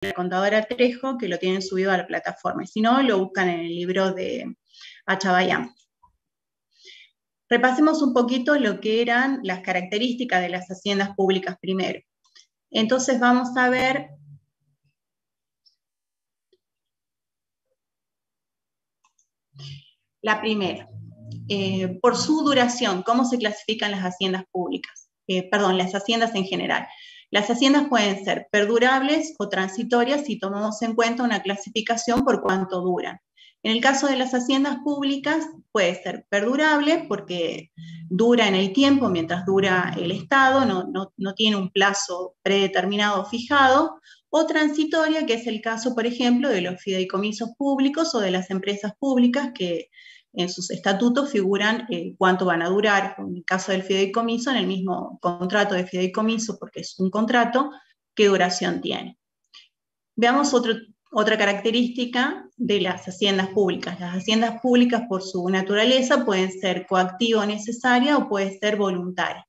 la contadora Trejo, que lo tienen subido a la plataforma. Y si no, lo buscan en el libro de Achabayán. Repasemos un poquito lo que eran las características de las haciendas públicas primero. Entonces vamos a ver la primera. Por su duración, ¿cómo se clasifican las haciendas públicas? Las haciendas en general. Las haciendas pueden ser perdurables o transitorias si tomamos en cuenta una clasificación por cuánto duran. En el caso de las haciendas públicas puede ser perdurable porque dura en el tiempo mientras dura el Estado, no tiene un plazo predeterminado o fijado, o transitoria, que es el caso, por ejemplo, de los fideicomisos públicos o de las empresas públicas que en sus estatutos figuran cuánto van a durar. En el caso del fideicomiso, en el mismo contrato de fideicomiso, porque es un contrato, qué duración tiene. Veamos otra característica de las haciendas públicas. Las haciendas públicas, por su naturaleza, pueden ser coactiva o necesaria o puede ser voluntaria.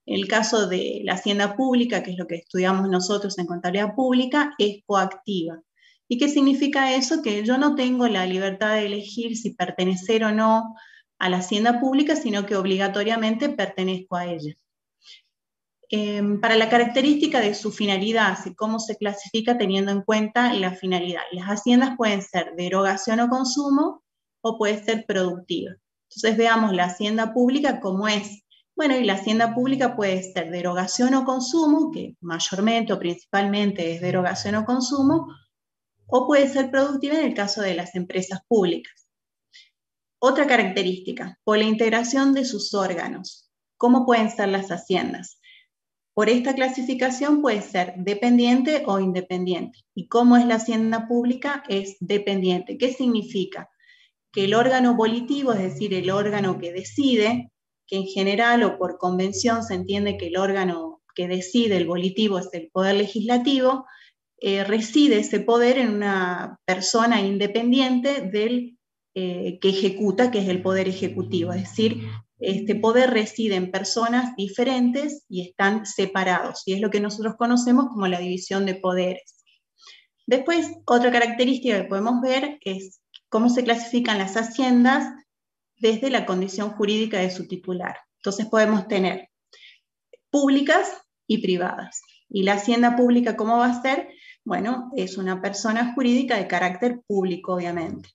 En el caso de la hacienda pública, que es lo que estudiamos nosotros en contabilidad pública, es coactiva. ¿Y qué significa eso? Que yo no tengo la libertad de elegir si pertenecer o no a la hacienda pública, sino que obligatoriamente pertenezco a ella. Para la característica de su finalidad, cómo se clasifica teniendo en cuenta la finalidad. Las haciendas pueden ser de erogación o consumo o puede ser productiva. Entonces veamos la hacienda pública como es. Bueno, y la hacienda pública puede ser de erogación o consumo, que mayormente o principalmente es de erogación o consumo, o puede ser productiva en el caso de las empresas públicas. Otra característica, por la integración de sus órganos. ¿Cómo pueden ser las haciendas? Por esta clasificación puede ser dependiente o independiente. ¿Y cómo es la hacienda pública? Es dependiente. ¿Qué significa? Que el órgano volitivo, es decir, el órgano que decide, que en general o por convención se entiende que el órgano que decide, el volitivo, es el poder legislativo, reside ese poder en una persona independiente del que ejecuta, que es el poder ejecutivo. Es decir, este poder reside en personas diferentes y están separados, y es lo que nosotros conocemos como la división de poderes. Después, otra característica que podemos ver es cómo se clasifican las haciendas desde la condición jurídica de su titular. Entonces podemos tener públicas y privadas. ¿Y la hacienda pública cómo va a ser? Bueno, es una persona jurídica de carácter público, obviamente.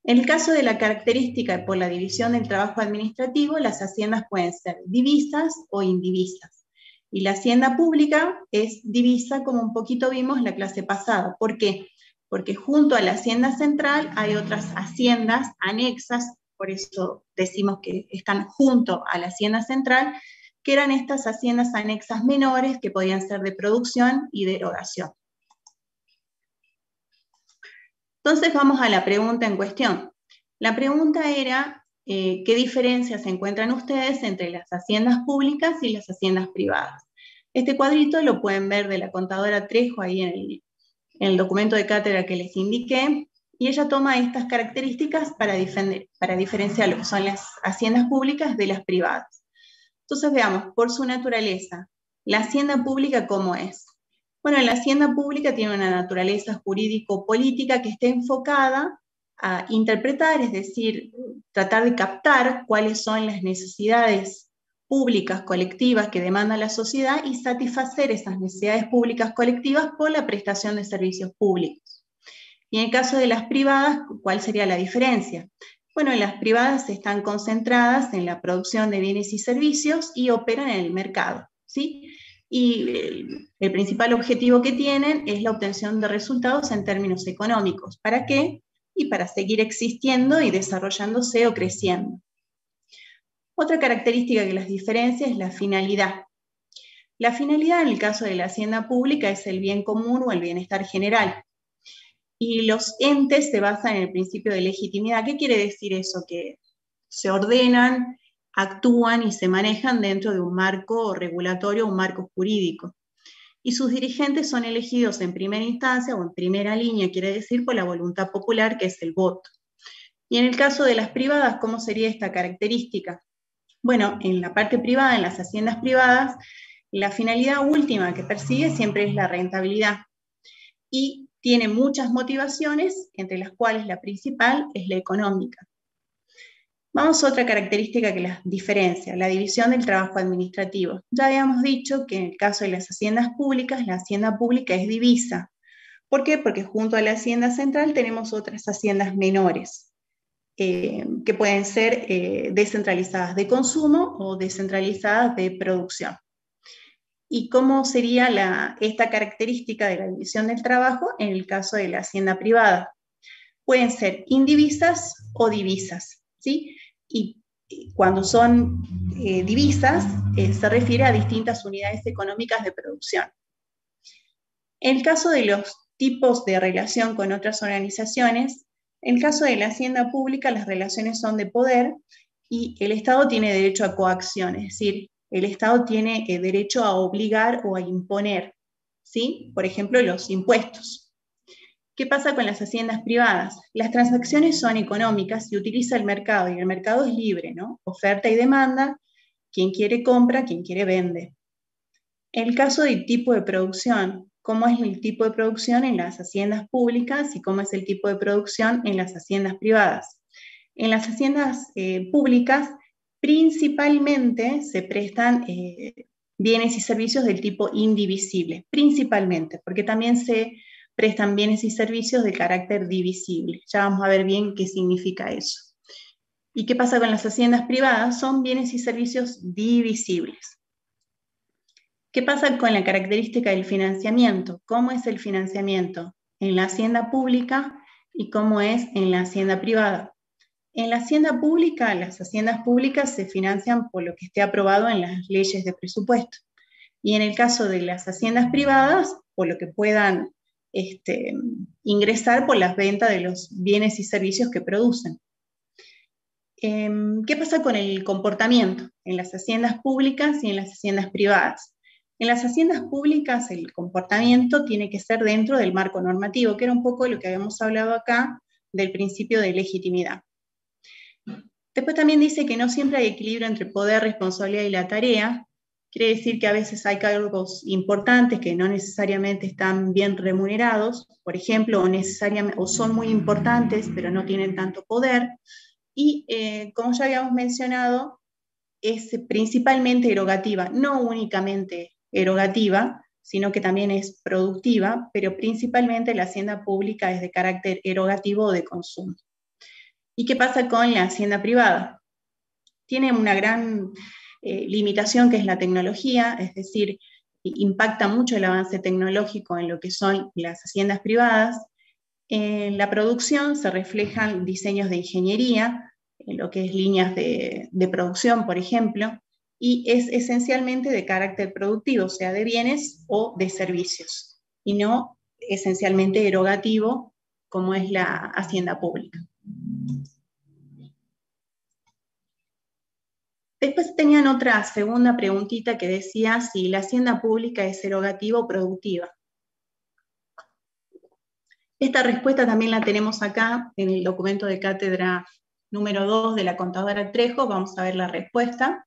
En el caso de la característica por la división del trabajo administrativo, las haciendas pueden ser divisas o indivisas. Y la hacienda pública es divisa, como un poquito vimos en la clase pasada. ¿Por qué? Porque junto a la hacienda central hay otras haciendas anexas, por eso decimos que están junto a la hacienda central, que eran estas haciendas anexas menores que podían ser de producción y de erogación. Entonces vamos a la pregunta en cuestión. La pregunta era, ¿qué diferencias encuentran ustedes entre las haciendas públicas y las haciendas privadas? Este cuadrito lo pueden ver de la contadora Trejo ahí en el documento de cátedra que les indiqué, y ella toma estas características para diferenciar lo que son las haciendas públicas de las privadas. Entonces veamos, por su naturaleza, la hacienda pública ¿cómo es? Bueno, la hacienda pública tiene una naturaleza jurídico-política que está enfocada a interpretar, es decir, tratar de captar cuáles son las necesidades públicas colectivas que demanda la sociedad y satisfacer esas necesidades públicas colectivas por la prestación de servicios públicos. Y en el caso de las privadas, ¿cuál sería la diferencia? Bueno, las privadas están concentradas en la producción de bienes y servicios y operan en el mercado, ¿sí? Y el principal objetivo que tienen es la obtención de resultados en términos económicos. ¿Para qué? Y para seguir existiendo y desarrollándose o creciendo. Otra característica que las diferencia es la finalidad. La finalidad en el caso de la hacienda pública es el bien común o el bienestar general. Y los entes se basan en el principio de legitimidad. ¿Qué quiere decir eso? Que se ordenan, actúan y se manejan dentro de un marco regulatorio, un marco jurídico. Y sus dirigentes son elegidos en primera instancia o en primera línea, quiere decir, por la voluntad popular, que es el voto. Y en el caso de las privadas, ¿cómo sería esta característica? Bueno, en la parte privada, en las haciendas privadas, la finalidad última que persigue siempre es la rentabilidad. y tiene muchas motivaciones, entre las cuales la principal es la económica. Vamos a otra característica que las diferencia, la división del trabajo administrativo. Ya habíamos dicho que en el caso de las haciendas públicas, la hacienda pública es divisa. ¿Por qué? Porque junto a la hacienda central tenemos otras haciendas menores, que pueden ser descentralizadas de consumo o descentralizadas de producción. ¿Y cómo sería esta característica de la división del trabajo en el caso de la hacienda privada? Pueden ser indivisas o divisas, ¿sí? Y cuando son divisas, se refiere a distintas unidades económicas de producción. En el caso de los tipos de relación con otras organizaciones, en el caso de la hacienda pública, las relaciones son de poder y el Estado tiene derecho a coacción, es decir, el Estado tiene derecho a obligar o a imponer, ¿sí? Por ejemplo, los impuestos. ¿Qué pasa con las haciendas privadas? Las transacciones son económicas y utiliza el mercado, y el mercado es libre, ¿no? Oferta y demanda, quien quiere compra, quien quiere vende. En el caso del tipo de producción, ¿cómo es el tipo de producción en las haciendas públicas y cómo es el tipo de producción en las haciendas privadas? En las haciendas públicas, principalmente se prestan bienes y servicios del tipo indivisible, principalmente, porque también se prestan bienes y servicios de carácter divisible. Ya vamos a ver bien qué significa eso. ¿Y qué pasa con las haciendas privadas? Son bienes y servicios divisibles. ¿Qué pasa con la característica del financiamiento? ¿Cómo es el financiamiento en la hacienda pública y cómo es en la hacienda privada? En la hacienda pública, las haciendas públicas se financian por lo que esté aprobado en las leyes de presupuesto. Y en el caso de las haciendas privadas, por lo que puedan ingresar por las ventas de los bienes y servicios que producen. ¿Qué pasa con el comportamiento en las haciendas públicas y en las haciendas privadas? En las haciendas públicas el comportamiento tiene que ser dentro del marco normativo, que era un poco lo que habíamos hablado acá del principio de legitimidad. Después también dice que no siempre hay equilibrio entre poder, responsabilidad y la tarea. Quiere decir que a veces hay cargos importantes que no necesariamente están bien remunerados, por ejemplo, o son muy importantes pero no tienen tanto poder. Y como ya habíamos mencionado, es principalmente erogativa, no únicamente erogativa, sino que también es productiva, pero principalmente la hacienda pública es de carácter erogativo o de consumo. ¿Y qué pasa con la hacienda privada? Tiene una gran limitación que es la tecnología, es decir, impacta mucho el avance tecnológico en lo que son las haciendas privadas. En la producción se reflejan diseños de ingeniería, en lo que es líneas de producción, por ejemplo, y es esencialmente de carácter productivo, o sea, de bienes o de servicios, y no esencialmente erogativo, como es la hacienda pública. Después tenían otra segunda preguntita que decía si la hacienda pública es erogativa o productiva. Esta respuesta también la tenemos acá en el documento de cátedra número 2 de la contadora Trejo. Vamos a ver la respuesta.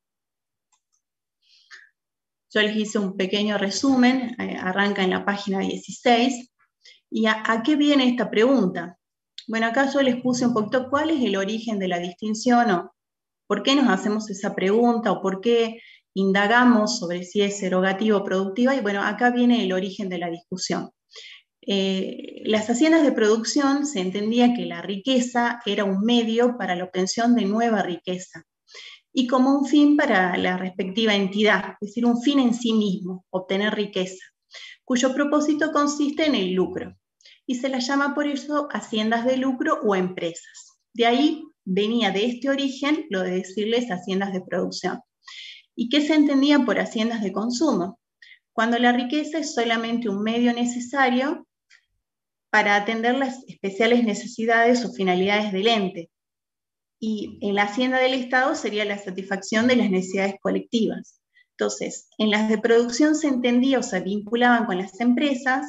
Yo les hice un pequeño resumen, arranca en la página 16. ¿Y a qué viene esta pregunta? Bueno, acá yo les puse un poquito cuál es el origen de la distinción o por qué nos hacemos esa pregunta o por qué indagamos sobre si es erogativo o productiva. Y bueno, acá viene el origen de la discusión. Las haciendas de producción se entendía que la riqueza era un medio para la obtención de nueva riqueza y como un fin para la respectiva entidad, es decir, un fin en sí mismo, obtener riqueza, cuyo propósito consiste en el lucro. Y se las llama por eso haciendas de lucro o empresas. De ahí venía de este origen lo de decirles haciendas de producción. ¿Y qué se entendía por haciendas de consumo? Cuando la riqueza es solamente un medio necesario para atender las especiales necesidades o finalidades del ente. Y en la hacienda del Estado sería la satisfacción de las necesidades colectivas. Entonces, en las de producción se entendía o se vinculaban con las empresas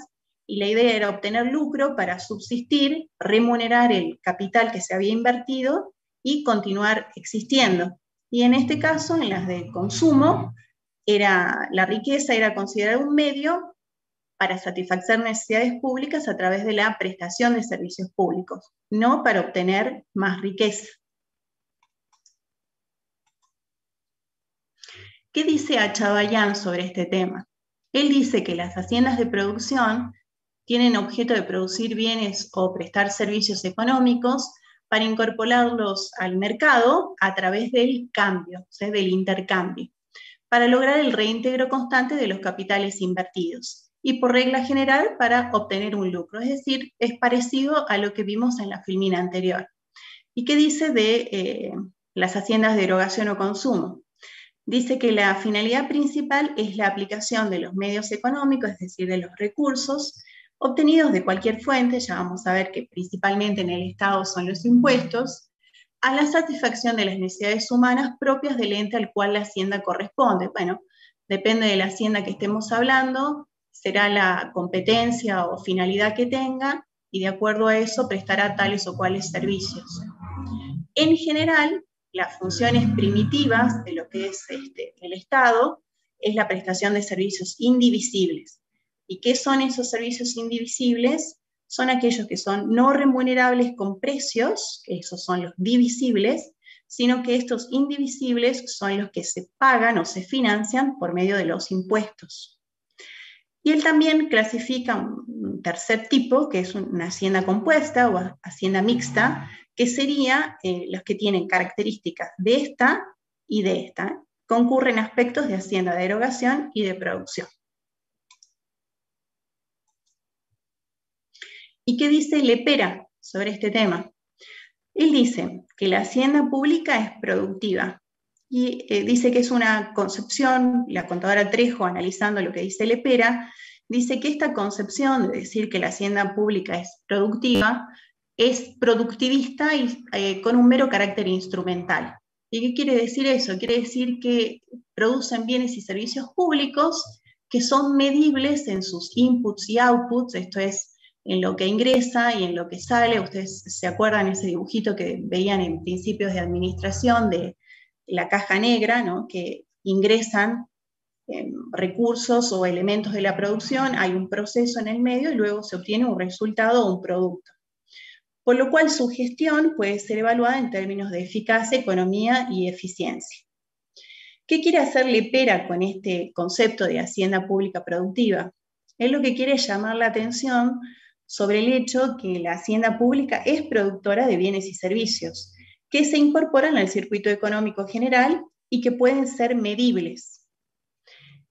y la idea era obtener lucro para subsistir, remunerar el capital que se había invertido y continuar existiendo. Y en este caso, en las de consumo, la riqueza era considerada un medio para satisfacer necesidades públicas a través de la prestación de servicios públicos, no para obtener más riqueza. ¿Qué dice Achabayán sobre este tema? Él dice que las haciendas de producción tienen objeto de producir bienes o prestar servicios económicos para incorporarlos al mercado a través del cambio, o sea, del intercambio, para lograr el reintegro constante de los capitales invertidos y por regla general para obtener un lucro, es decir, es parecido a lo que vimos en la filmina anterior. ¿Y qué dice de las haciendas de erogación o consumo? Dice que la finalidad principal es la aplicación de los medios económicos, es decir, de los recursos obtenidos de cualquier fuente, ya vamos a ver que principalmente en el Estado son los impuestos, a la satisfacción de las necesidades humanas propias del ente al cual la hacienda corresponde. Bueno, depende de la hacienda que estemos hablando, será la competencia o finalidad que tenga, y de acuerdo a eso prestará tales o cuales servicios. En general, las funciones primitivas de lo que es el Estado es la prestación de servicios indivisibles. ¿Y qué son esos servicios indivisibles? Son aquellos que son no remunerables con precios, que esos son los divisibles, sino que estos indivisibles son los que se pagan o se financian por medio de los impuestos. Y él también clasifica un tercer tipo, que es una hacienda compuesta o hacienda mixta, que sería los que tienen características de esta y de esta. Concurren aspectos de hacienda de erogación y de producción. ¿Y qué dice Lepera sobre este tema? Él dice que la hacienda pública es productiva y dice que es una concepción, la contadora Trejo, analizando lo que dice Lepera, dice que esta concepción de decir que la hacienda pública es productiva es productivista y con un mero carácter instrumental. ¿Y qué quiere decir eso? Quiere decir que producen bienes y servicios públicos que son medibles en sus inputs y outputs, esto es, en lo que ingresa y en lo que sale. Ustedes se acuerdan ese dibujito que veían en principios de administración de la caja negra, ¿no? Que ingresan recursos o elementos de la producción, hay un proceso en el medio y luego se obtiene un resultado o un producto. Por lo cual su gestión puede ser evaluada en términos de eficacia, economía y eficiencia. ¿Qué quiere hacer Lepera con este concepto de hacienda pública productiva? Él lo que quiere es llamar la atención sobre el hecho que la hacienda pública es productora de bienes y servicios, que se incorporan al circuito económico general y que pueden ser medibles.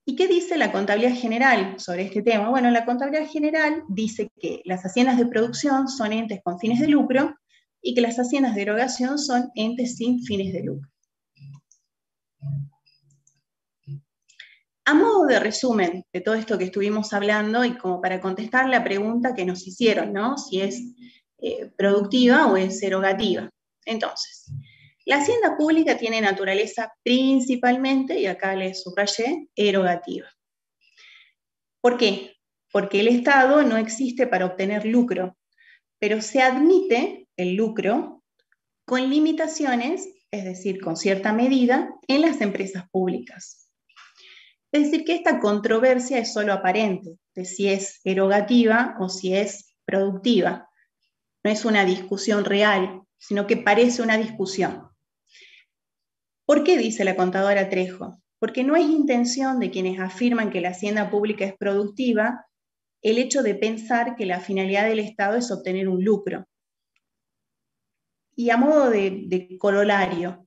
¿Y qué dice la contabilidad general sobre este tema? Bueno, la contabilidad general dice que las haciendas de producción son entes con fines de lucro y que las haciendas de erogación son entes sin fines de lucro. A modo de resumen de todo esto que estuvimos hablando y como para contestar la pregunta que nos hicieron, ¿no? Si es productiva o es erogativa. Entonces, la hacienda pública tiene naturaleza principalmente, y acá les subrayé, erogativa. ¿Por qué? Porque el Estado no existe para obtener lucro, pero se admite el lucro con limitaciones, es decir, con cierta medida, en las empresas públicas. Es decir, que esta controversia es solo aparente, de si es erogativa o si es productiva. No es una discusión real, sino que parece una discusión. ¿Por qué dice la contadora Trejo? Porque no es intención de quienes afirman que la hacienda pública es productiva el hecho de pensar que la finalidad del Estado es obtener un lucro. Y a modo de corolario,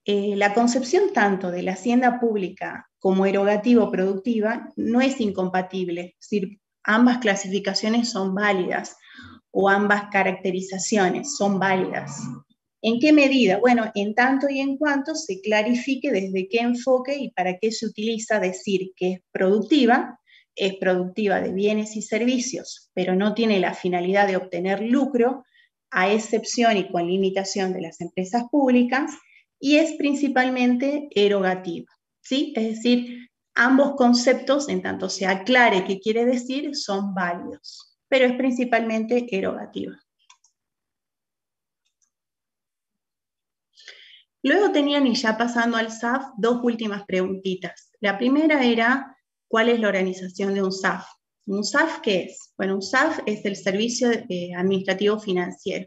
la concepción tanto de la hacienda pública como erogativa o productiva no es incompatible, es decir, ambas clasificaciones son válidas o ambas caracterizaciones son válidas. ¿En qué medida? Bueno, en tanto y en cuanto se clarifique desde qué enfoque y para qué se utiliza decir que es productiva de bienes y servicios, pero no tiene la finalidad de obtener lucro, a excepción y con limitación de las empresas públicas, y es principalmente erogativa, ¿sí? Es decir, ambos conceptos, en tanto se aclare qué quiere decir, son válidos, pero es principalmente erogativa. Luego tenían, y ya pasando al SAF, dos últimas preguntitas. La primera era, ¿cuál es la organización de un SAF? ¿Un SAF qué es? Bueno, un SAF es el Servicio Administrativo Financiero.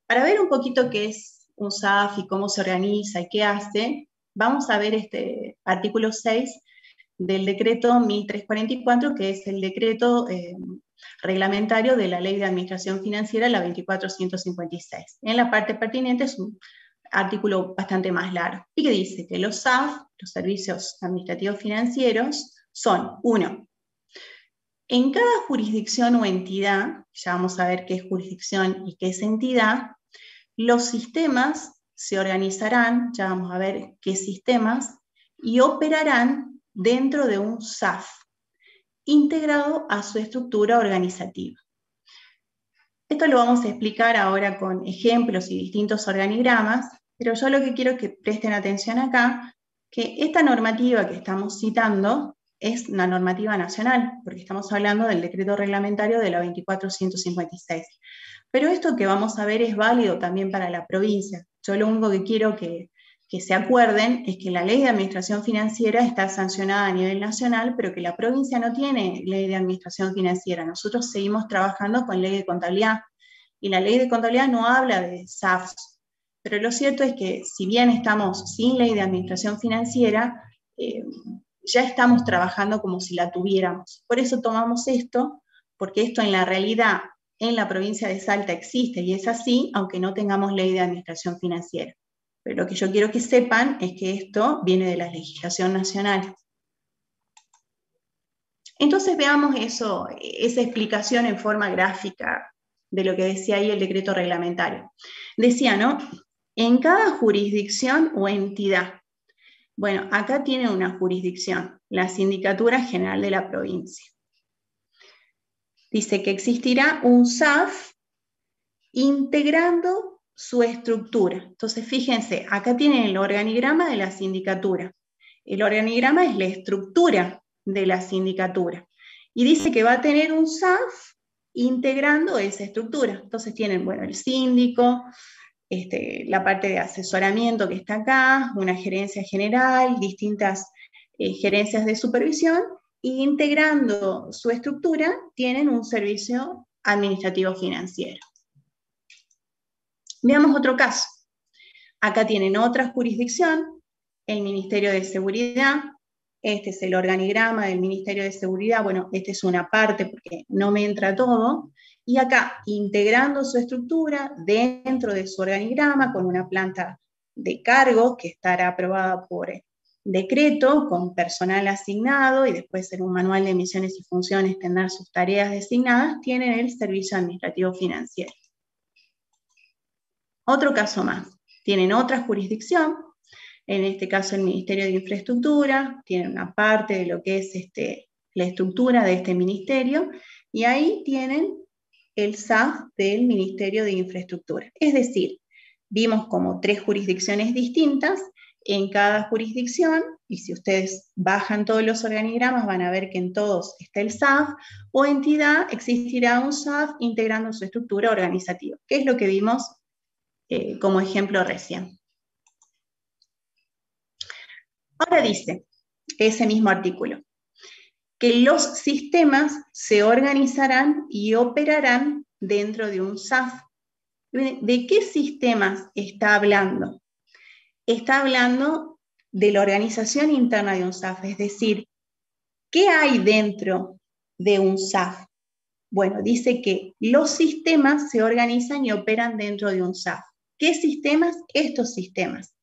Para ver un poquito qué es un SAF y cómo se organiza y qué hace, vamos a ver este artículo 6 del decreto 1344, que es el decreto reglamentario de la Ley de Administración Financiera, la 24156. En la parte pertinente es un artículo bastante más largo, y que dice que los SAF, los Servicios Administrativos Financieros, son, uno, en cada jurisdicción o entidad, ya vamos a ver qué es jurisdicción y qué es entidad, los sistemas se organizarán, ya vamos a ver qué sistemas, y operarán dentro de un SAF, integrado a su estructura organizativa. Esto lo vamos a explicar ahora con ejemplos y distintos organigramas, pero yo lo que quiero que presten atención acá, que esta normativa que estamos citando es una normativa nacional, porque estamos hablando del decreto reglamentario de la 24156. Pero esto que vamos a ver es válido también para la provincia. Yo lo único que quiero que se acuerden es que la ley de administración financiera está sancionada a nivel nacional, pero que la provincia no tiene ley de administración financiera. Nosotros seguimos trabajando con ley de contabilidad, y la ley de contabilidad no habla de SAFs. Pero lo cierto es que si bien estamos sin ley de administración financiera, ya estamos trabajando como si la tuviéramos. Por eso tomamos esto, porque esto en la realidad en la provincia de Salta existe y es así, aunque no tengamos ley de administración financiera. Pero lo que yo quiero que sepan es que esto viene de la legislación nacional. Entonces veamos eso, esa explicación en forma gráfica de lo que decía ahí el decreto reglamentario. Decía, ¿no? En cada jurisdicción o entidad. Bueno, acá tiene una jurisdicción, la Sindicatura General de la Provincia. Dice que existirá un SAF integrando su estructura. Entonces, fíjense, acá tienen el organigrama de la sindicatura. El organigrama es la estructura de la sindicatura. Y dice que va a tener un SAF integrando esa estructura. Entonces tienen, bueno, el síndico, la parte de asesoramiento que está acá, una gerencia general, distintas gerencias de supervisión, e integrando su estructura tienen un servicio administrativo financiero. Veamos otro caso. Acá tienen otra jurisdicción, el Ministerio de Seguridad. Este es el organigrama del Ministerio de Seguridad. Bueno, esta es una parte porque no me entra todo. Y acá, integrando su estructura dentro de su organigrama con una planta de cargo que estará aprobada por decreto, con personal asignado, y después en un manual de misiones y funciones tendrán sus tareas designadas, tienen el Servicio Administrativo Financiero. Otro caso más, tienen otra jurisdicción, en este caso el Ministerio de Infraestructura, tienen una parte de lo que es la estructura de este ministerio, y ahí tienen el SAF del Ministerio de Infraestructura. Es decir, vimos como tres jurisdicciones distintas, en cada jurisdicción, y si ustedes bajan todos los organigramas van a ver que en todos está el SAF, o entidad existirá un SAF integrando su estructura organizativa, que es lo que vimos como ejemplo recién. Ahora dice, ese mismo artículo, que los sistemas se organizarán y operarán dentro de un SAF. ¿De qué sistemas está hablando? Está hablando de la organización interna de un SAF, es decir, ¿qué hay dentro de un SAF? Bueno, dice que los sistemas se organizan y operan dentro de un SAF. ¿Qué sistemas? Estos sistemas.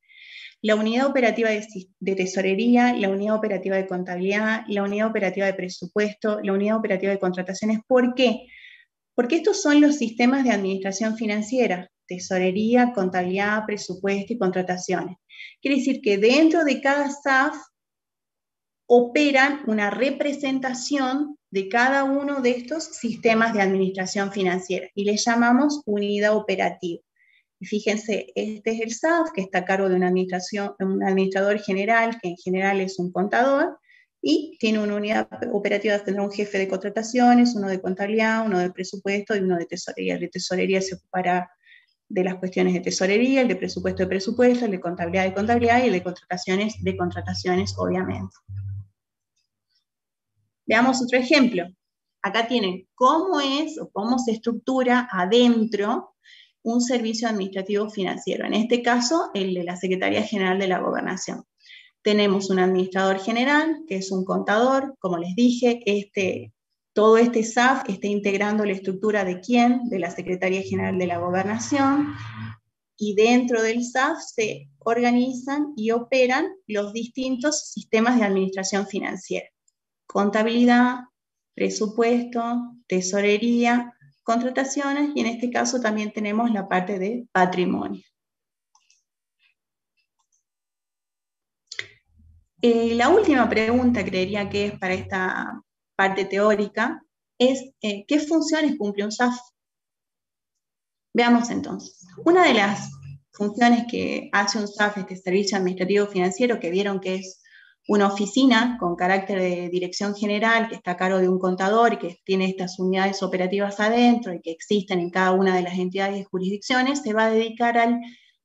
La unidad operativa de tesorería, la unidad operativa de contabilidad, la unidad operativa de presupuesto, la unidad operativa de contrataciones. ¿Por qué? Porque estos son los sistemas de administración financiera, tesorería, contabilidad, presupuesto y contrataciones. Quiere decir que dentro de cada SAF operan una representación de cada uno de estos sistemas de administración financiera y les llamamos unidad operativa. Y fíjense, este es el SAF, que está a cargo de un administrador general, que en general es un contador, y tiene una unidad operativa, tendrá un jefe de contrataciones, uno de contabilidad, uno de presupuesto y uno de tesorería. El de tesorería se ocupará de las cuestiones de tesorería, el de presupuesto, el de contabilidad, y el de contrataciones, obviamente. Veamos otro ejemplo. acá tienen cómo es o cómo se estructura adentro un servicio administrativo financiero, en este caso el de la Secretaría General de la Gobernación. Tenemos un administrador general, que es un contador, como les dije, todo este SAF está integrando la estructura de quién, de la Secretaría General de la Gobernación, y dentro del SAF se organizan y operan los distintos sistemas de administración financiera. Contabilidad, presupuesto, tesorería, contrataciones, y en este caso también tenemos la parte de patrimonio. La última pregunta, creería que es para esta parte teórica, es ¿qué funciones cumple un SAF? Veamos entonces. Una de las funciones que hace un SAF, este Servicio Administrativo Financiero, que vieron que es una oficina con carácter de dirección general, que está a cargo de un contador y que tiene estas unidades operativas adentro y que existen en cada una de las entidades y jurisdicciones, se va a dedicar al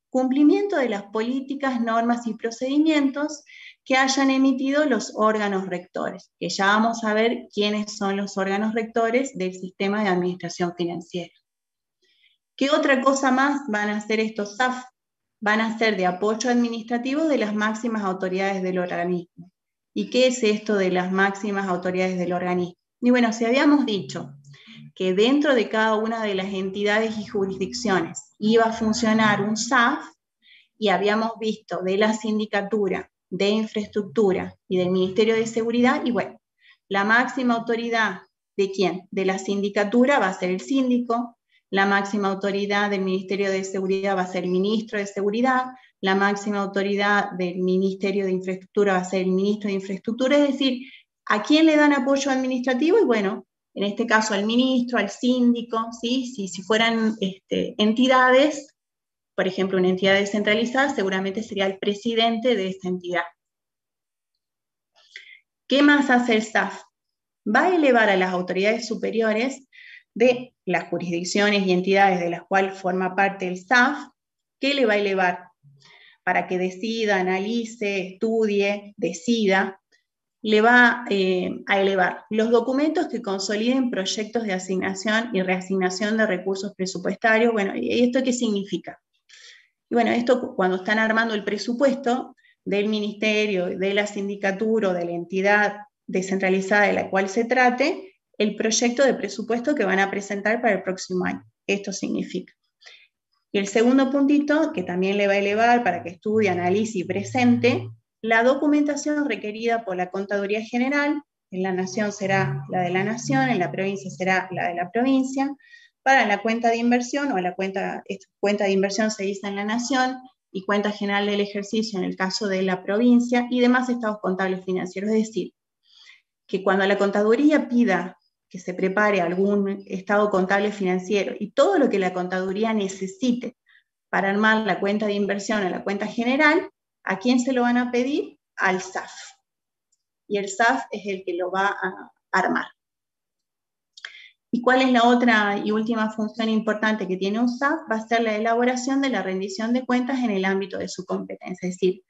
cumplimiento de las políticas, normas y procedimientos que hayan emitido los órganos rectores, que ya vamos a ver quiénes son los órganos rectores del sistema de administración financiera. ¿Qué otra cosa más van a hacer estos SAF? Van a ser de apoyo administrativo de las máximas autoridades del organismo. ¿Y qué es esto de las máximas autoridades del organismo? Y bueno, si habíamos dicho que dentro de cada una de las entidades y jurisdicciones iba a funcionar un SAF, y habíamos visto de la sindicatura, de infraestructura y del Ministerio de Seguridad, y bueno, la máxima autoridad ¿de quién? De la sindicatura va a ser el síndico, la máxima autoridad del Ministerio de Seguridad va a ser el ministro de Seguridad, la máxima autoridad del Ministerio de Infraestructura va a ser el ministro de Infraestructura, es decir, ¿a quién le dan apoyo administrativo? Y bueno, en este caso al ministro, al síndico, ¿sí? Si fueran entidades, por ejemplo, una entidad descentralizada, seguramente sería el presidente de esa entidad. ¿Qué más hace el SAF? Va a elevar a las autoridades superiores de las jurisdicciones y entidades de las cuales forma parte el SAF. ¿Qué le va a elevar? Para que decida, analice, estudie, decida, le va a elevar los documentos que consoliden proyectos de asignación y reasignación de recursos presupuestarios. Bueno, ¿y esto qué significa? Y bueno, esto cuando están armando el presupuesto del ministerio, de la sindicatura o de la entidad descentralizada de la cual se trate, el proyecto de presupuesto que van a presentar para el próximo año. Esto significa. Y el segundo puntito, que también le va a elevar para que estudie, analice y presente, la documentación requerida por la Contaduría General, en la Nación será la de la Nación, en la provincia será la de la provincia, para la cuenta de inversión, o la cuenta de inversión se dice en la Nación, y cuenta general del ejercicio en el caso de la provincia, y demás estados contables financieros. Es decir, que cuando la contaduría pida que se prepare algún estado contable financiero y todo lo que la contaduría necesite para armar la cuenta de inversión o la cuenta general, ¿a quién se lo van a pedir? Al SAF. Y el SAF es el que lo va a armar. ¿Y cuál es la otra y última función importante que tiene un SAF? Va a ser la elaboración de la rendición de cuentas en el ámbito de su competencia. Es decir,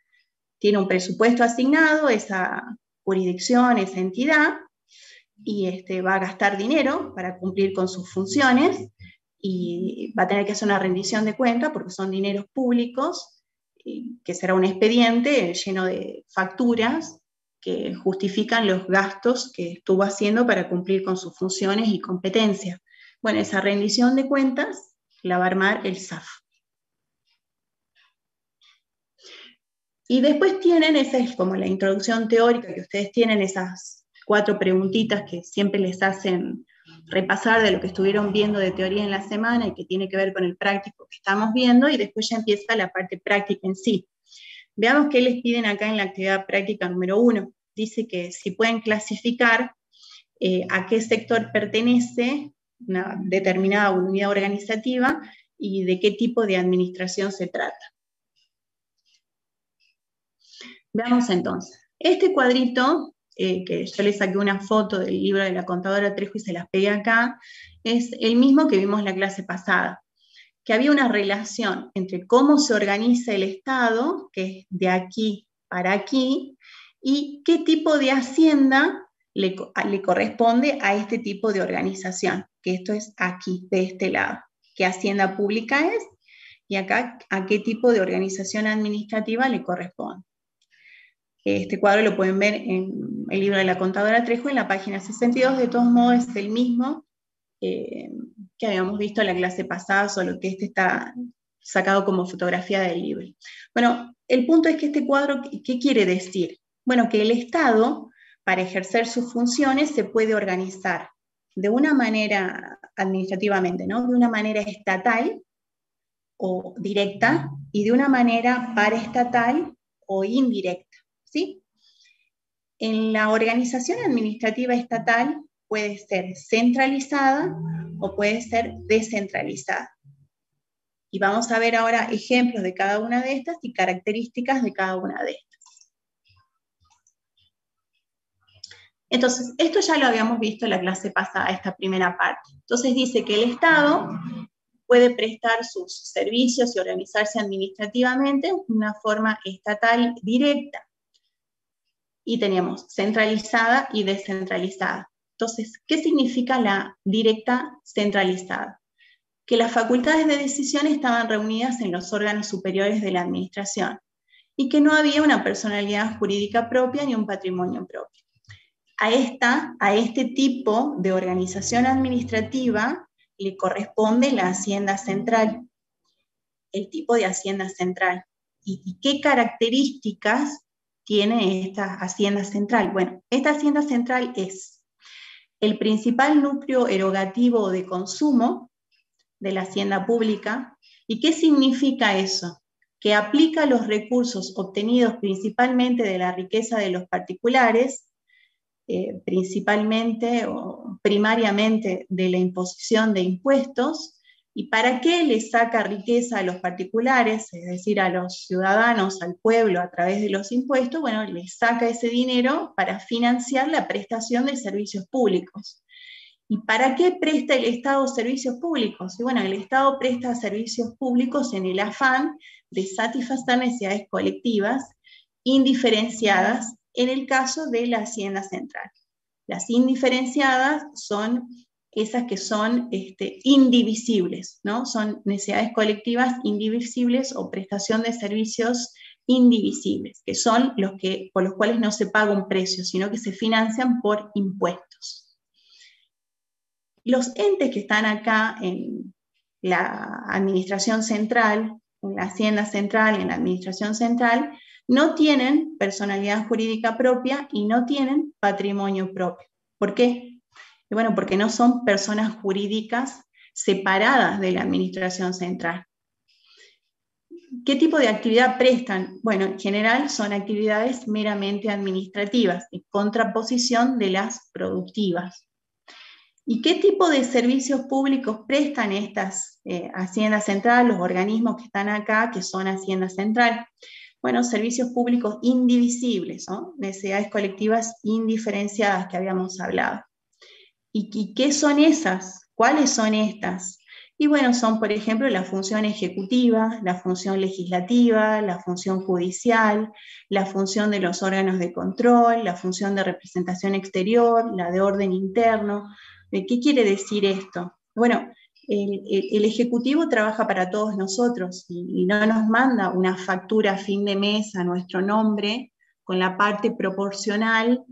tiene un presupuesto asignado, esa jurisdicción, esa entidad, y va a gastar dinero para cumplir con sus funciones, y va a tener que hacer una rendición de cuentas porque son dineros públicos, que será un expediente lleno de facturas que justifican los gastos que estuvo haciendo para cumplir con sus funciones y competencias. Bueno, esa rendición de cuentas la va a armar el SAF. Y después tienen, esa es como la introducción teórica, que ustedes tienen esas 4 preguntitas que siempre les hacen repasar de lo que estuvieron viendo de teoría en la semana y que tiene que ver con el práctico que estamos viendo, y después ya empieza la parte práctica en sí. Veamos qué les piden acá en la actividad práctica número 1. Dice que si pueden clasificar a qué sector pertenece una determinada unidad organizativa y de qué tipo de administración se trata. Veamos entonces. Este cuadrito, que yo le saqué una foto del libro de la contadora Trejo y se las pegué acá, es el mismo que vimos la clase pasada, que había una relación entre cómo se organiza el Estado, que es de aquí para aquí, y qué tipo de hacienda le corresponde a este tipo de organización, que esto es aquí, de este lado, qué hacienda pública es, y acá a qué tipo de organización administrativa le corresponde. Este cuadro lo pueden ver en el libro de la contadora Trejo, en la página 62, de todos modos es el mismo que habíamos visto en la clase pasada, solo que este está sacado como fotografía del libro. Bueno, el punto es que este cuadro, ¿qué quiere decir? Bueno, que el Estado, para ejercer sus funciones, se puede organizar de una manera administrativamente, ¿no? De una manera estatal o directa y de una manera paraestatal o indirecta, ¿sí? En la organización administrativa estatal puede ser centralizada o puede ser descentralizada. Y vamos a ver ahora ejemplos de cada una de estas y características de cada una de estas. Entonces, esto ya lo habíamos visto en la clase pasada, esta primera parte. Entonces dice que el Estado puede prestar sus servicios y organizarse administrativamente de una forma estatal directa. Y tenemos centralizada y descentralizada. Entonces, ¿qué significa la directa centralizada? Que las facultades de decisión estaban reunidas en los órganos superiores de la administración y que no había una personalidad jurídica propia ni un patrimonio propio. A este tipo de organización administrativa le corresponde la hacienda central, el tipo de hacienda central. ¿Y qué características tiene esta hacienda central? Bueno, esta hacienda central es el principal núcleo erogativo de consumo de la hacienda pública. ¿Y qué significa eso? Que aplica los recursos obtenidos principalmente de la riqueza de los particulares, principalmente o primariamente de la imposición de impuestos. ¿Y para qué le saca riqueza a los particulares, es decir, a los ciudadanos, al pueblo, a través de los impuestos? Bueno, le saca ese dinero para financiar la prestación de servicios públicos. ¿Y para qué presta el Estado servicios públicos? Y bueno, el Estado presta servicios públicos en el afán de satisfacer necesidades colectivas indiferenciadas en el caso de la hacienda central. Las indiferenciadas son esas que son indivisibles, ¿no? Son necesidades colectivas indivisibles o prestación de servicios indivisibles, que son por los cuales no se paga un precio, sino que se financian por impuestos. Los entes que están acá en la administración central, en la hacienda central, en la administración central, no tienen personalidad jurídica propia y no tienen patrimonio propio. ¿Por qué? Y bueno, porque no son personas jurídicas separadas de la administración central. ¿Qué tipo de actividad prestan? Bueno, en general son actividades meramente administrativas, en contraposición de las productivas. ¿Y qué tipo de servicios públicos prestan estas haciendas centrales, los organismos que están acá, que son hacienda central? Bueno, servicios públicos indivisibles, ¿no? Necesidades colectivas indiferenciadas que habíamos hablado. ¿Y qué son esas? ¿Cuáles son estas? Y bueno, son, por ejemplo, la función ejecutiva, la función legislativa, la función judicial, la función de los órganos de control, la función de representación exterior, la de orden interno. ¿Qué quiere decir esto? Bueno, el Ejecutivo trabaja para todos nosotros y no nos manda una factura a fin de mes a nuestro nombre con la parte proporcional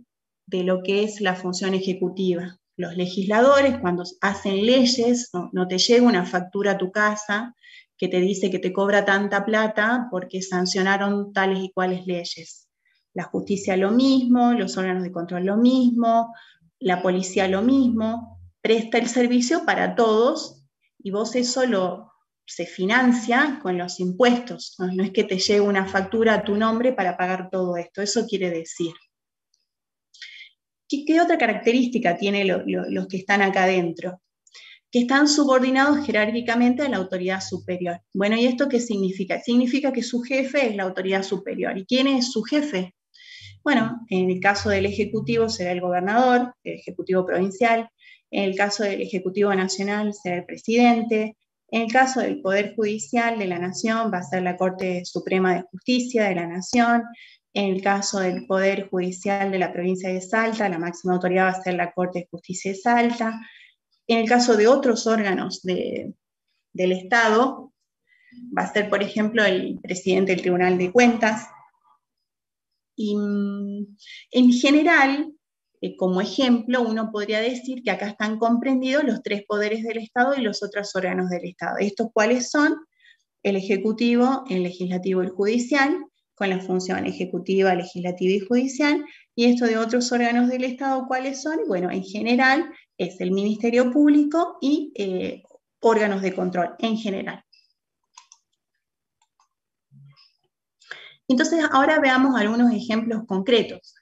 de lo que es la función ejecutiva. Los legisladores, cuando hacen leyes, no te llega una factura a tu casa que te dice que te cobra tanta plata porque sancionaron tales y cuales leyes. La justicia lo mismo, los órganos de control lo mismo, la policía lo mismo, presta el servicio para todos y vos eso se financia con los impuestos. No es que te llegue una factura a tu nombre para pagar todo esto, eso quiere decir. ¿Qué otra característica tienen los que están acá adentro? Que están subordinados jerárquicamente a la autoridad superior. Bueno, ¿y esto qué significa? Significa que su jefe es la autoridad superior. ¿Y quién es su jefe? Bueno, en el caso del Ejecutivo será el gobernador, el Ejecutivo provincial. En el caso del Ejecutivo nacional será el presidente. En el caso del Poder Judicial de la Nación va a ser la Corte Suprema de Justicia de la Nación. En el caso del Poder Judicial de la provincia de Salta, la máxima autoridad va a ser la Corte de Justicia de Salta. En el caso de otros órganos del Estado, va a ser, por ejemplo, el presidente del Tribunal de Cuentas. Y en general, como ejemplo, uno podría decir que acá están comprendidos los tres poderes del Estado y los otros órganos del Estado. ¿Estos cuáles son? El Ejecutivo, el Legislativo y el Judicial, con la función ejecutiva, legislativa y judicial. Y esto de otros órganos del Estado, ¿cuáles son? Bueno, en general es el Ministerio Público y órganos de control, en general. Entonces, ahora veamos algunos ejemplos concretos.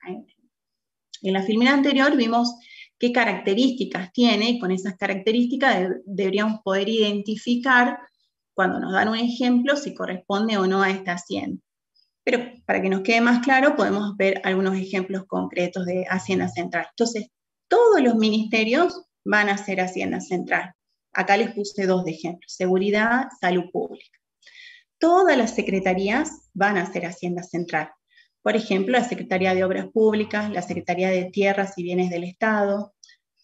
En la filmina anterior vimos qué características tiene, y con esas características deberíamos poder identificar, cuando nos dan un ejemplo, si corresponde o no a esta hacienda. Pero para que nos quede más claro, podemos ver algunos ejemplos concretos de Hacienda Central. Entonces, todos los ministerios van a ser Hacienda Central. Acá les puse dos de ejemplos: seguridad, salud pública. Todas las secretarías van a ser Hacienda Central. Por ejemplo, la Secretaría de Obras Públicas, la Secretaría de Tierras y Bienes del Estado.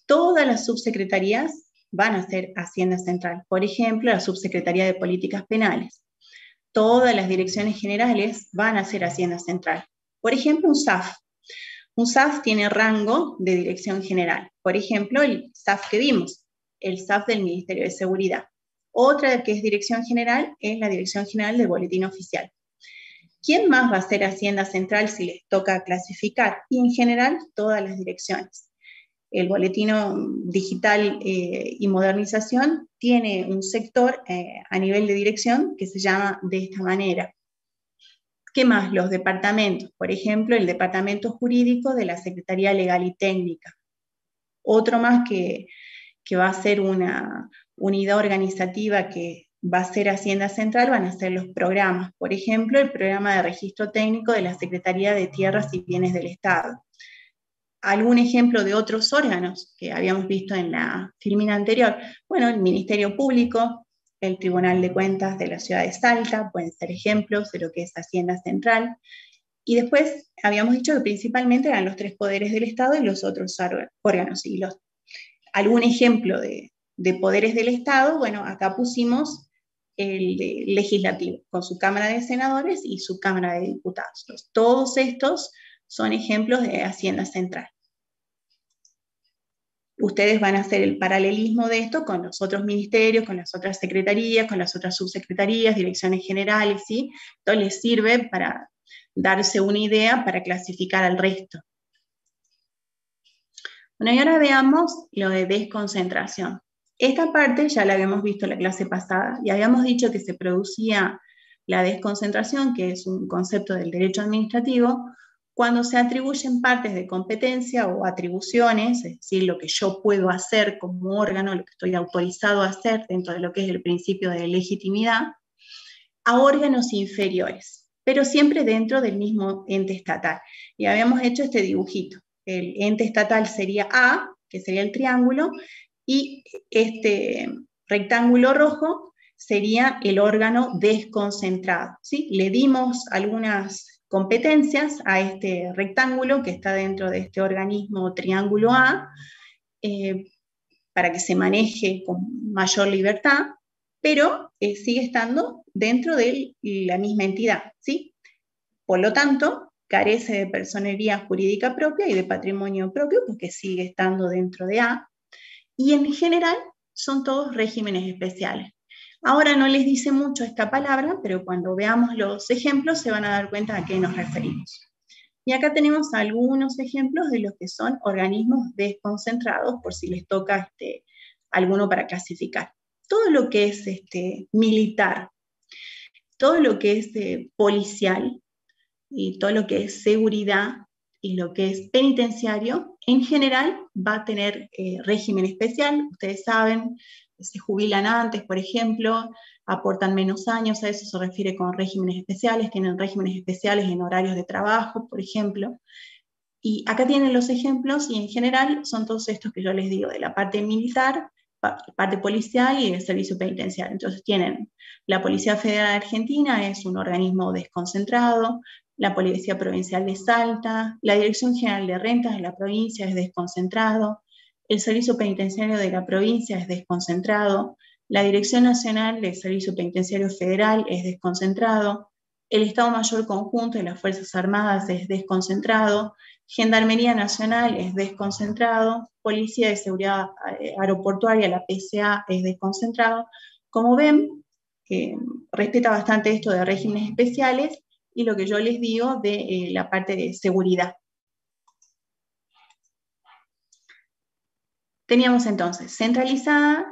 Todas las subsecretarías van a ser Hacienda Central. Por ejemplo, la Subsecretaría de Políticas Penales. Todas las direcciones generales van a ser Hacienda Central. Por ejemplo, un SAF. Un SAF tiene rango de dirección general. Por ejemplo, el SAF que vimos, el SAF del Ministerio de Seguridad. Otra que es dirección general es la Dirección General del Boletín Oficial. ¿Quién más va a ser Hacienda Central si les toca clasificar? Y en general, todas las direcciones. El Boletín Digital y Modernización tiene un sector a nivel de dirección que se llama de esta manera. ¿Qué más? Los departamentos. Por ejemplo, el Departamento Jurídico de la Secretaría Legal y Técnica. Otro más que va a ser una unidad organizativa que va a ser Hacienda Central, van a ser los programas. Por ejemplo, el programa de registro técnico de la Secretaría de Tierras y Bienes del Estado. ¿Algún ejemplo de otros órganos que habíamos visto en la filmina anterior? Bueno, el Ministerio Público, el Tribunal de Cuentas de la Ciudad de Salta, pueden ser ejemplos de lo que es Hacienda Central. Y después habíamos dicho que principalmente eran los tres poderes del Estado y los otros órganos. Y algún ejemplo de poderes del Estado, bueno, acá pusimos el legislativo, con su Cámara de Senadores y su Cámara de Diputados. Entonces, todos estos son ejemplos de Hacienda Central. Ustedes van a hacer el paralelismo de esto con los otros ministerios, con las otras secretarías, con las otras subsecretarías, direcciones generales, ¿sí? Esto les sirve para darse una idea, para clasificar al resto. Bueno, y ahora veamos lo de desconcentración. Esta parte ya la habíamos visto en la clase pasada, y habíamos dicho que se producía la desconcentración, que es un concepto del derecho administrativo, cuando se atribuyen partes de competencia o atribuciones, es decir, lo que yo puedo hacer como órgano, lo que estoy autorizado a hacer dentro de lo que es el principio de legitimidad, a órganos inferiores, pero siempre dentro del mismo ente estatal. Y habíamos hecho este dibujito. El ente estatal sería A, que sería el triángulo, y este rectángulo rojo sería el órgano desconcentrado, ¿sí? Le dimos algunas competencias a este rectángulo que está dentro de este organismo triángulo A, para que se maneje con mayor libertad, pero sigue estando dentro de la misma entidad, ¿sí? Por lo tanto, carece de personería jurídica propia y de patrimonio propio, porque sigue estando dentro de A, y en general son todos regímenes especiales. Ahora no les dice mucho esta palabra, pero cuando veamos los ejemplos se van a dar cuenta a qué nos referimos. Y acá tenemos algunos ejemplos de lo que son organismos desconcentrados, por si les toca alguno para clasificar. Todo lo que es militar, todo lo que es policial, y todo lo que es seguridad y lo que es penitenciario, en general va a tener régimen especial. Ustedes saben, se jubilan antes, por ejemplo, aportan menos años, a eso se refiere con regímenes especiales, tienen regímenes especiales en horarios de trabajo, por ejemplo. Y acá tienen los ejemplos, y en general son todos estos que yo les digo, de la parte militar, parte policial y del servicio penitenciario. Entonces tienen la Policía Federal Argentina, es un organismo desconcentrado, la Policía Provincial de Salta, la Dirección General de Rentas de la provincia es desconcentrado, el Servicio Penitenciario de la provincia es desconcentrado, la Dirección Nacional del Servicio Penitenciario Federal es desconcentrado, el Estado Mayor Conjunto de las Fuerzas Armadas es desconcentrado, Gendarmería Nacional es desconcentrado, Policía de Seguridad Aeroportuaria, la PSA, es desconcentrado. Como ven, respeta bastante esto de regímenes especiales y lo que yo les digo de la parte de seguridad. Teníamos entonces centralizada,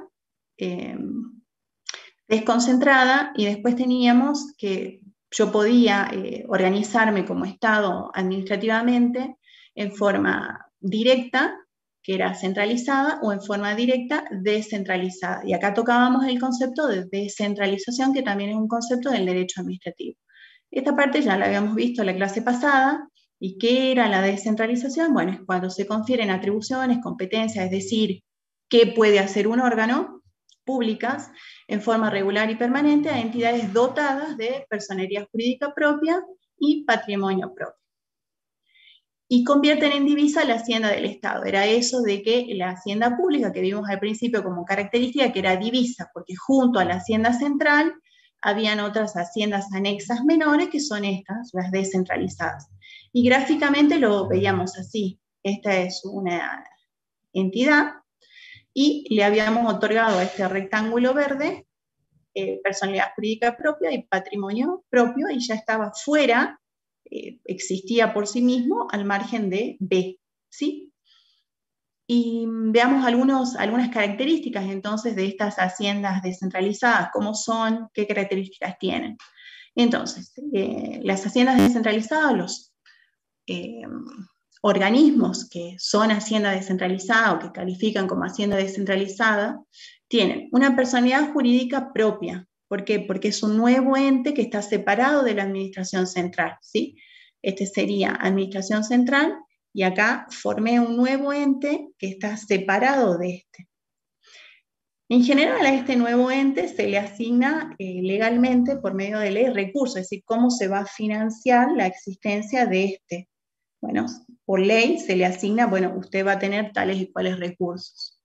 desconcentrada, y después teníamos que yo podía organizarme como Estado administrativamente en forma directa, que era centralizada, o en forma directa, descentralizada. Y acá tocábamos el concepto de descentralización, que también es un concepto del derecho administrativo. Esta parte ya la habíamos visto en la clase pasada. ¿Y qué era la descentralización? Bueno, es cuando se confieren atribuciones, competencias, es decir, qué puede hacer un órgano, públicas, en forma regular y permanente a entidades dotadas de personería jurídica propia y patrimonio propio. Y convierten en divisa la hacienda del Estado. Era eso de que la hacienda pública, que vimos al principio como característica, que era divisa, porque junto a la hacienda central habían otras haciendas anexas menores, que son estas, las descentralizadas. Y gráficamente lo veíamos así. Esta es una entidad, y le habíamos otorgado a este rectángulo verde personalidad jurídica propia y patrimonio propio, y ya estaba fuera, existía por sí mismo al margen de B, ¿sí? Y veamos algunas características entonces de estas haciendas descentralizadas, cómo son, qué características tienen. Entonces, las haciendas descentralizadas, los organismos que son hacienda descentralizada o que califican como hacienda descentralizada, tienen una personalidad jurídica propia. ¿Por qué? Porque es un nuevo ente que está separado de la administración central, ¿sí? Este sería administración central, y acá formé un nuevo ente que está separado de este. En general, a este nuevo ente se le asigna legalmente, por medio de ley, recursos, es decir, cómo se va a financiar la existencia de este. Bueno, por ley se le asigna, bueno, usted va a tener tales y cuales recursos.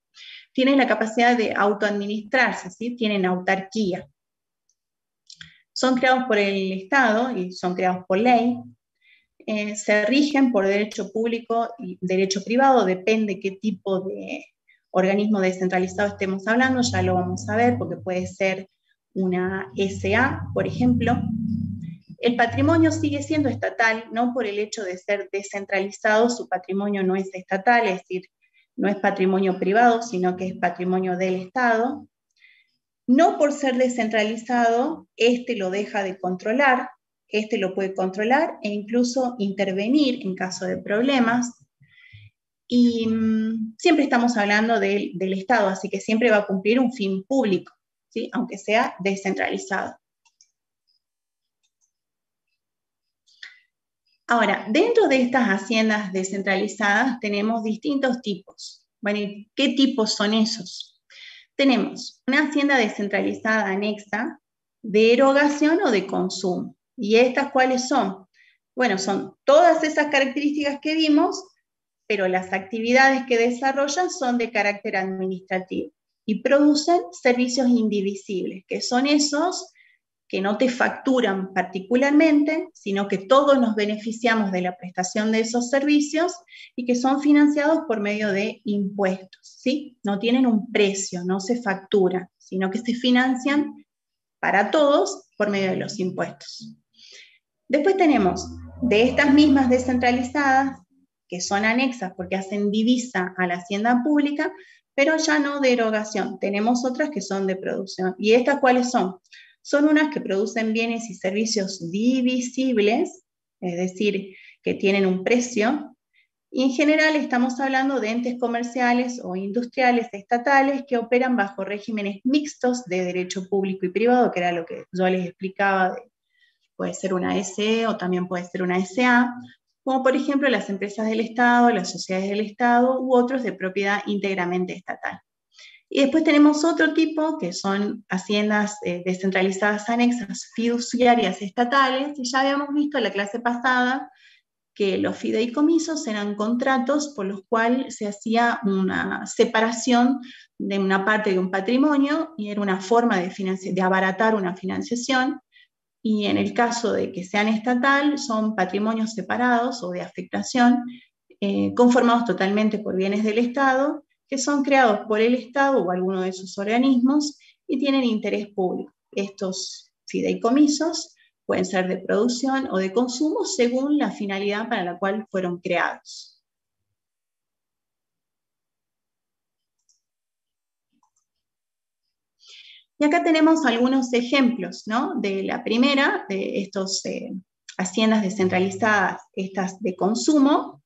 Tienen la capacidad de autoadministrarse, ¿sí? Tienen autarquía. Son creados por el Estado y son creados por ley. Se rigen por derecho público y derecho privado, depende qué tipo de organismo descentralizado estemos hablando, ya lo vamos a ver, porque puede ser una SA, por ejemplo. El patrimonio sigue siendo estatal, no por el hecho de ser descentralizado, su patrimonio no es estatal, es decir, no es patrimonio privado, sino que es patrimonio del Estado. No por ser descentralizado, este lo deja de controlar, este lo puede controlar e incluso intervenir en caso de problemas. Y siempre estamos hablando del Estado, así que siempre va a cumplir un fin público, ¿sí? Aunque sea descentralizado. Ahora, dentro de estas haciendas descentralizadas tenemos distintos tipos. Bueno, ¿y qué tipos son esos? Tenemos una hacienda descentralizada anexa de erogación o de consumo. ¿Y estas cuáles son? Bueno, son todas esas características que vimos, pero las actividades que desarrollan son de carácter administrativo y producen servicios indivisibles, que son esos que no te facturan particularmente, sino que todos nos beneficiamos de la prestación de esos servicios y que son financiados por medio de impuestos, ¿sí? No tienen un precio, no se facturan, sino que se financian para todos por medio de los impuestos. Después tenemos de estas mismas descentralizadas, que son anexas porque hacen divisa a la hacienda pública, pero ya no de erogación. Tenemos otras que son de producción. ¿Y estas cuáles son? Son unas que producen bienes y servicios divisibles, es decir, que tienen un precio, y en general estamos hablando de entes comerciales o industriales estatales que operan bajo regímenes mixtos de derecho público y privado, que era lo que yo les explicaba, puede ser una SE o también puede ser una SA, como por ejemplo las empresas del Estado, las sociedades del Estado u otros de propiedad íntegramente estatal. Y después tenemos otro tipo, que son haciendas descentralizadas anexas fiduciarias estatales, y ya habíamos visto en la clase pasada que los fideicomisos eran contratos por los cuales se hacía una separación de una parte de un patrimonio, y era una forma de abaratar una financiación, y en el caso de que sean estatal, son patrimonios separados o de afectación, conformados totalmente por bienes del Estado, que son creados por el Estado o alguno de sus organismos y tienen interés público. Estos fideicomisos pueden ser de producción o de consumo según la finalidad para la cual fueron creados. Y acá tenemos algunos ejemplos, ¿no? De la primera, de estos haciendas descentralizadas, estas de consumo,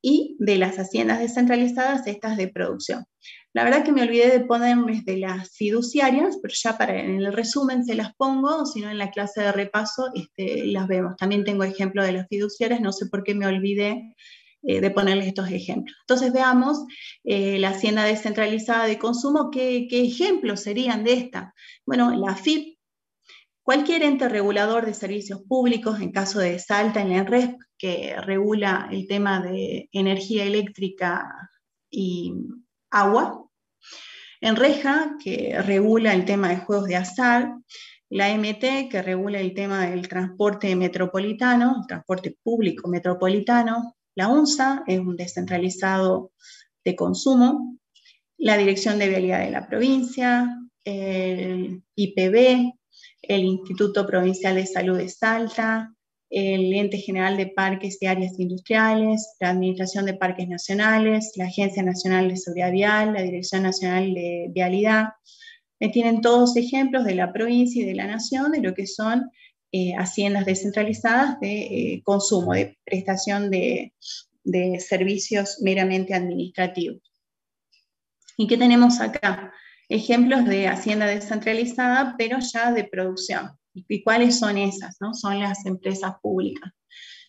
y de las haciendas descentralizadas, estas de producción. La verdad que me olvidé de ponerles de las fiduciarias, pero ya en el resumen se las pongo, o si no en la clase de repaso las vemos. También tengo ejemplo de las fiduciarias, no sé por qué me olvidé de ponerles estos ejemplos. Entonces veamos la hacienda descentralizada de consumo, ¿qué ejemplos serían de esta? Bueno, la FIP, cualquier ente regulador de servicios públicos, en caso de Salta, en la ENRESP, que regula el tema de energía eléctrica y agua, ENREJA, que regula el tema de juegos de azar, la MT, que regula el tema del transporte metropolitano, el transporte público metropolitano, la UNSA, es un descentralizado de consumo, la Dirección de Vialidad de la provincia, el IPB, el Instituto Provincial de Salud de Salta, el Ente General de Parques y Áreas Industriales, la Administración de Parques Nacionales, la Agencia Nacional de Seguridad Vial, la Dirección Nacional de Vialidad. Tienen todos ejemplos de la provincia y de la nación de lo que son haciendas descentralizadas de consumo, de prestación de servicios meramente administrativos. ¿Y qué tenemos acá? Ejemplos de hacienda descentralizada, pero ya de producción. ¿Y cuáles son esas? ¿No? Son las empresas públicas.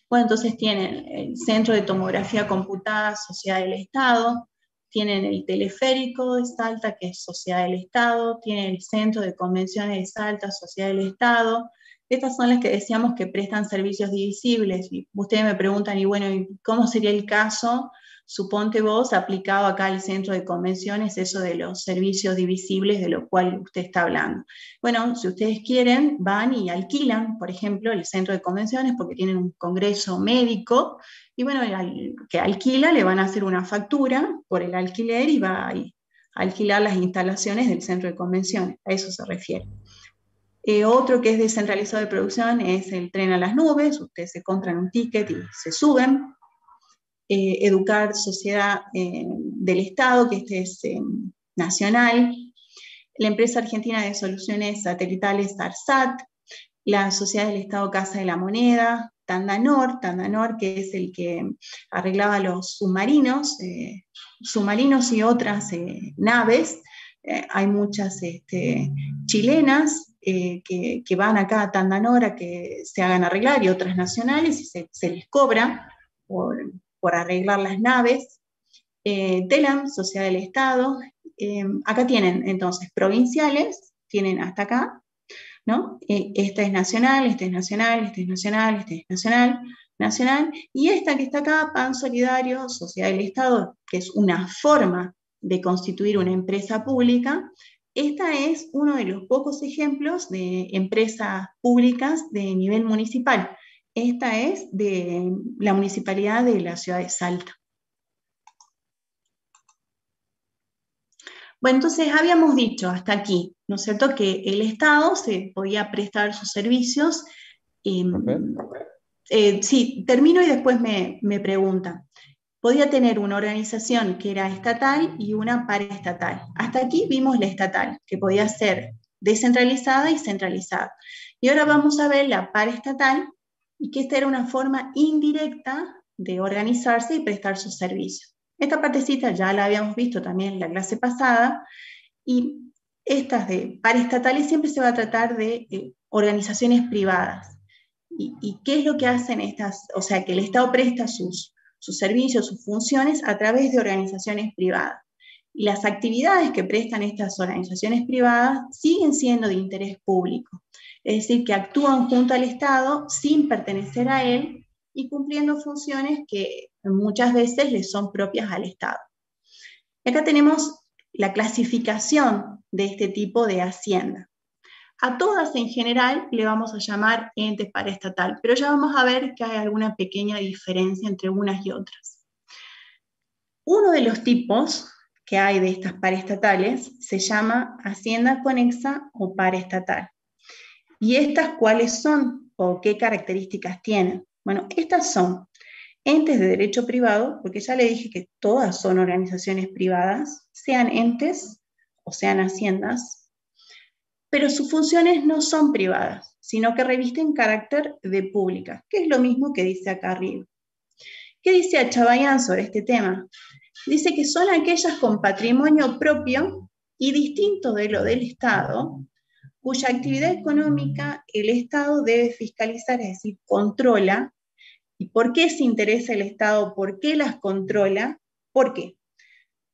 Bueno, entonces tienen el Centro de Tomografía Computada, Sociedad del Estado, tienen el Teleférico de Salta, que es Sociedad del Estado, tienen el Centro de Convenciones de Salta, Sociedad del Estado. Estas son las que decíamos que prestan servicios divisibles. Y ustedes me preguntan, y bueno, ¿cómo sería el caso? Suponte vos, aplicado acá al Centro de Convenciones, eso de los servicios divisibles de lo cual usted está hablando. Bueno, si ustedes quieren, van y alquilan, por ejemplo, el Centro de Convenciones porque tienen un congreso médico, y bueno, al que alquila le van a hacer una factura por el alquiler y va a alquilar las instalaciones del Centro de Convenciones, a eso se refiere. Otro que es descentralizado de producción es el tren a las nubes, ustedes se compran un ticket y se suben. Educar Sociedad del Estado, que este es nacional, la empresa argentina de soluciones satelitales ARSAT, la Sociedad del Estado Casa de la Moneda, Tandanor, que es el que arreglaba los submarinos y otras naves. Hay muchas chilenas que van acá a Tandanor a que se hagan arreglar, y otras nacionales, y se les cobra por arreglar las naves. TELAM, Sociedad del Estado. Acá tienen entonces provinciales, tienen hasta acá, ¿no? Esta es nacional, este es nacional, este es nacional, este es nacional, y esta que está acá, PAN Solidario, Sociedad del Estado, que es una forma de constituir una empresa pública. Esta es uno de los pocos ejemplos de empresas públicas de nivel municipal. Esta es de la municipalidad de la ciudad de Salta. Bueno, entonces habíamos dicho hasta aquí, ¿no es cierto?, que el Estado se podía prestar sus servicios. Sí, termino y después me preguntan. Podía tener una organización que era estatal y una paraestatal. Hasta aquí vimos la estatal, que podía ser descentralizada y centralizada. Y ahora vamos a ver la paraestatal, y que esta era una forma indirecta de organizarse y prestar sus servicios. Esta partecita ya la habíamos visto también en la clase pasada, y estas de paraestatales siempre se va a tratar de organizaciones privadas. ¿Y qué es lo que hacen estas? O sea, que el Estado presta sus servicios, sus funciones a través de organizaciones privadas. Las actividades que prestan estas organizaciones privadas siguen siendo de interés público, es decir, que actúan junto al Estado sin pertenecer a él y cumpliendo funciones que muchas veces les son propias al Estado. Y acá tenemos la clasificación de este tipo de hacienda. A todas en general le vamos a llamar entes paraestatal, pero ya vamos a ver que hay alguna pequeña diferencia entre unas y otras. Uno de los tipos que hay de estas paraestatales se llama hacienda conexa o paraestatal. ¿Y estas cuáles son o qué características tienen? Bueno, estas son entes de derecho privado, porque ya le dije que todas son organizaciones privadas, sean entes o sean haciendas, pero sus funciones no son privadas, sino que revisten carácter de pública, que es lo mismo que dice acá arriba. ¿Qué dice Achabayán sobre este tema? Dice que son aquellas con patrimonio propio y distinto de lo del Estado, cuya actividad económica el Estado debe fiscalizar, es decir, controla. ¿Y por qué se interesa el Estado? ¿Por qué las controla? ¿Por qué?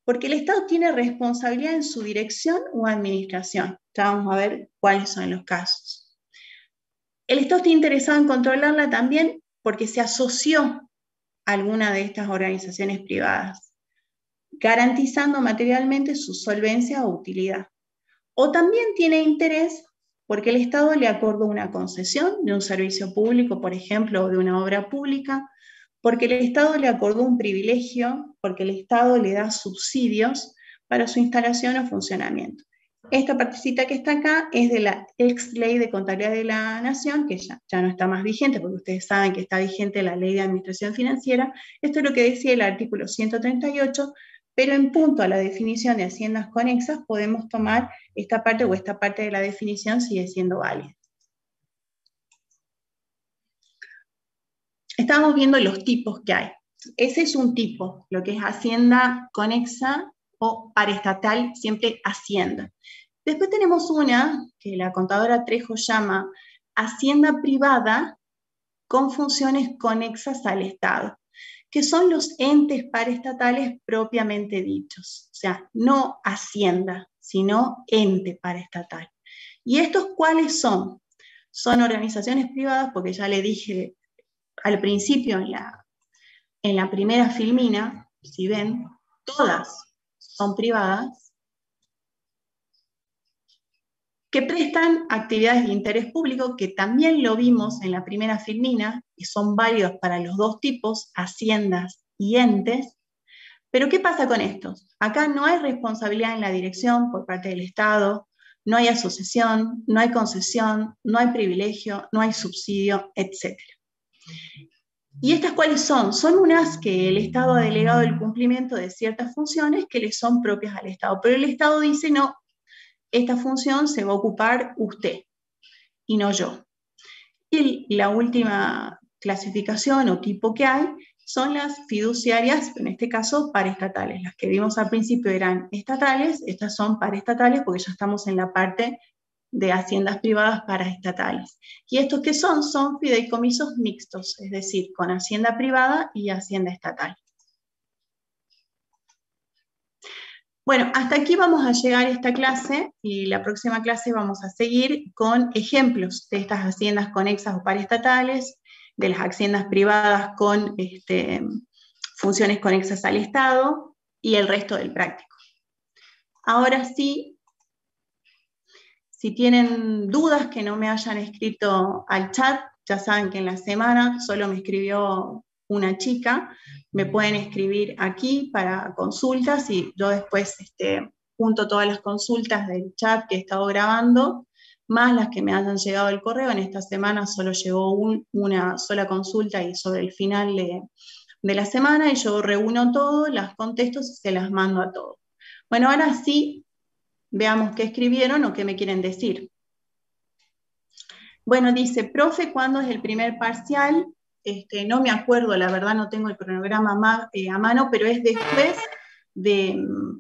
Porque el Estado tiene responsabilidad en su dirección o administración. Ya vamos a ver cuáles son los casos. El Estado está interesado en controlarla también porque se asoció a alguna de estas organizaciones privadas, garantizando materialmente su solvencia o utilidad. O también tiene interés porque el Estado le acordó una concesión de un servicio público, por ejemplo, o de una obra pública, porque el Estado le acordó un privilegio, porque el Estado le da subsidios para su instalación o funcionamiento. Esta partecita que está acá es de la ex ley de contabilidad de la Nación, que ya no está más vigente, porque ustedes saben que está vigente la ley de administración financiera. Esto es lo que decía el artículo 138, pero en punto a la definición de haciendas conexas podemos tomar esta parte, o esta parte de la definición sigue siendo válida. Estamos viendo los tipos que hay. Ese es un tipo, lo que es hacienda conexa o paraestatal, siempre hacienda. Después tenemos una que la contadora Trejo llama hacienda privada con funciones conexas al Estado, que son los entes paraestatales propiamente dichos. O sea, no hacienda, sino ente paraestatal. ¿Y estos cuáles son? Son organizaciones privadas, porque ya le dije al principio en la primera filmina, si ven, todas son privadas, que prestan actividades de interés público, que también lo vimos en la primera filmina, y son válidos para los dos tipos, haciendas y entes. Pero ¿qué pasa con estos? Acá no hay responsabilidad en la dirección por parte del Estado, no hay asociación, no hay concesión, no hay privilegio, no hay subsidio, etc. ¿Y estas cuáles son? Son unas que el Estado ha delegado el cumplimiento de ciertas funciones que le son propias al Estado, pero el Estado dice, no, esta función se va a ocupar usted y no yo. Y la última clasificación o tipo que hay son las fiduciarias, en este caso paraestatales. Las que vimos al principio eran estatales, estas son paraestatales porque ya estamos en la parte de haciendas privadas paraestatales. ¿Y estos qué son? Son fideicomisos mixtos, es decir, con hacienda privada y hacienda estatal. Bueno, hasta aquí vamos a llegar esta clase y la próxima clase vamos a seguir con ejemplos de estas haciendas conexas o paraestatales, de las haciendas privadas con funciones conexas al Estado y el resto del práctico. Ahora sí, si tienen dudas que no me hayan escrito al chat, ya saben que en la semana solo me escribió una chica, me pueden escribir aquí para consultas y yo después junto todas las consultas del chat que he estado grabando, más las que me hayan llegado al correo. En esta semana solo llegó una sola consulta y sobre el final de la semana, y yo reúno todo, las contesto y se las mando a todos. Bueno, ahora sí, veamos qué escribieron o qué me quieren decir. Bueno, dice, profe, ¿cuándo es el primer parcial? No me acuerdo, la verdad no tengo el cronograma a mano, pero es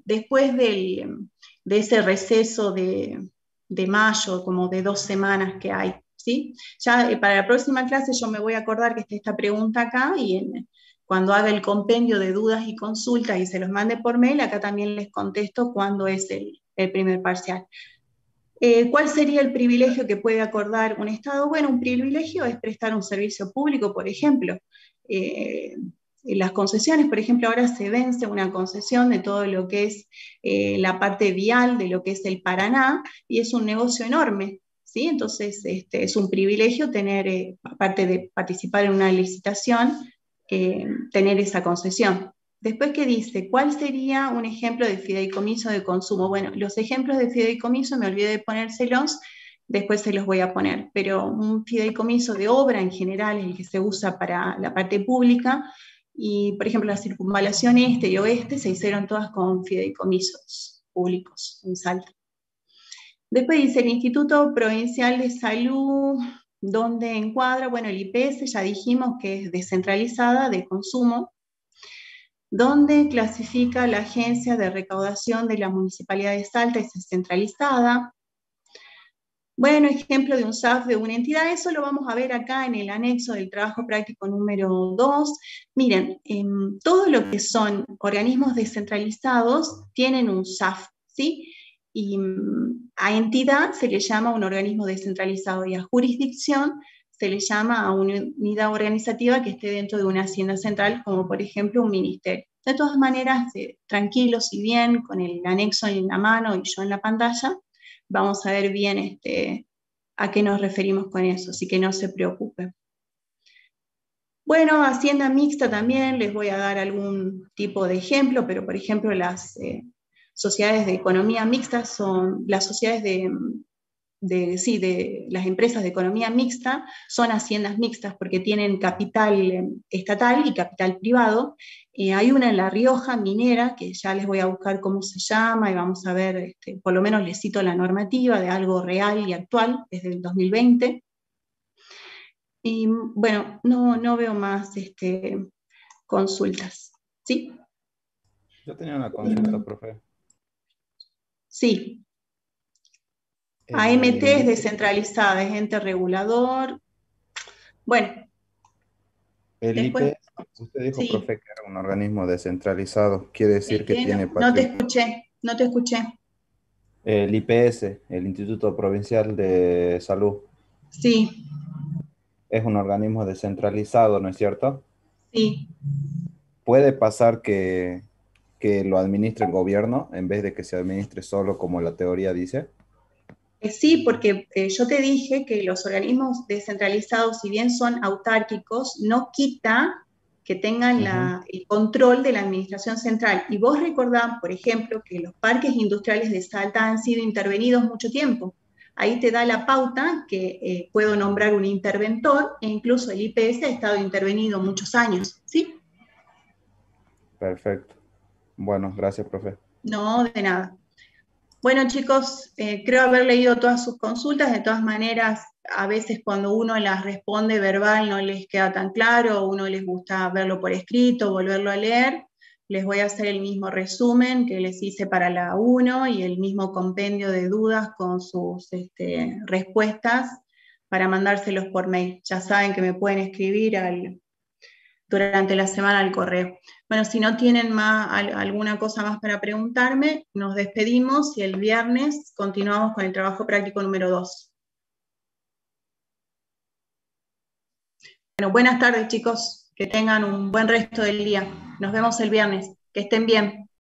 después de ese receso de mayo, como de 2 semanas que hay, ¿sí? Ya para la próxima clase yo me voy a acordar que está esta pregunta acá y cuando haga el compendio de dudas y consultas y se los mande por mail, acá también les contesto cuándo es el primer parcial. ¿Cuál sería el privilegio que puede acordar un Estado? Bueno, un privilegio es prestar un servicio público, por ejemplo. Las concesiones, por ejemplo, ahora se vence una concesión de todo lo que es la parte vial de lo que es el Paraná, y es un negocio enorme, ¿sí? Entonces, es un privilegio tener, aparte de participar en una licitación, tener esa concesión. Después, ¿qué dice? ¿Cuál sería un ejemplo de fideicomiso de consumo? Bueno, los ejemplos de fideicomiso me olvidé de ponérselos, después se los voy a poner, pero un fideicomiso de obra en general es el que se usa para la parte pública, y por ejemplo la circunvalación este y oeste se hicieron todas con fideicomisos públicos en Salta. Después dice el Instituto Provincial de Salud, ¿dónde encuadra? Bueno, el IPS ya dijimos que es descentralizada de consumo. ¿Dónde clasifica la agencia de recaudación de la Municipalidad de Salta? Es descentralizada. Bueno, ejemplo de un SAF de una entidad, eso lo vamos a ver acá en el anexo del trabajo práctico número 2. Miren, todo lo que son organismos descentralizados tienen un SAF, ¿sí? Y a entidad se le llama un organismo descentralizado, y a jurisdicción se le llama a una unidad organizativa que esté dentro de una hacienda central, como por ejemplo un ministerio. De todas maneras, tranquilos y bien, con el anexo en la mano y yo en la pantalla, vamos a ver bien a qué nos referimos con eso, así que no se preocupen. Bueno, hacienda mixta también, les voy a dar algún tipo de ejemplo, pero por ejemplo las sociedades de economía mixta son las sociedades de las empresas de economía mixta, son haciendas mixtas porque tienen capital estatal y capital privado. Hay una en La Rioja, minera, que ya les voy a buscar cómo se llama y vamos a ver, por lo menos les cito la normativa de algo real y actual, desde el 2020. Y bueno, no veo más consultas. ¿Sí? Yo tenía una consulta, profe. Sí. AMT El, es IP descentralizada, es ente regulador. Bueno, el después, IPS, usted dijo, sí. profe, que era un organismo descentralizado. Quiere decir ¿El que qué? tiene No te patria. escuché, no te escuché. El IPS, el Instituto Provincial de Salud, Sí, es un organismo descentralizado, ¿no es cierto? sí. Puede pasar que lo administre el gobierno en vez de que se administre solo como la teoría dice. Sí, porque yo te dije que los organismos descentralizados, si bien son autárquicos, no quita que tengan Ujú. el control de la administración central. Y vos recordás, por ejemplo, que los parques industriales de Salta han sido intervenidos mucho tiempo. Ahí te da la pauta que puedo nombrar un interventor, e incluso el IPS ha estado intervenido muchos años, ¿sí? Perfecto. Bueno, gracias, profe. No, de nada. Bueno, chicos, creo haber leído todas sus consultas. De todas maneras, a veces cuando uno las responde verbal no les queda tan claro, o uno les gusta verlo por escrito, volverlo a leer. Les voy a hacer el mismo resumen que les hice para la 1 y el mismo compendio de dudas con sus respuestas para mandárselos por mail. Ya saben que me pueden escribir durante la semana al correo. Bueno, si no tienen alguna cosa más para preguntarme, nos despedimos y el viernes continuamos con el trabajo práctico número 2. Bueno, buenas tardes chicos, que tengan un buen resto del día. Nos vemos el viernes, que estén bien.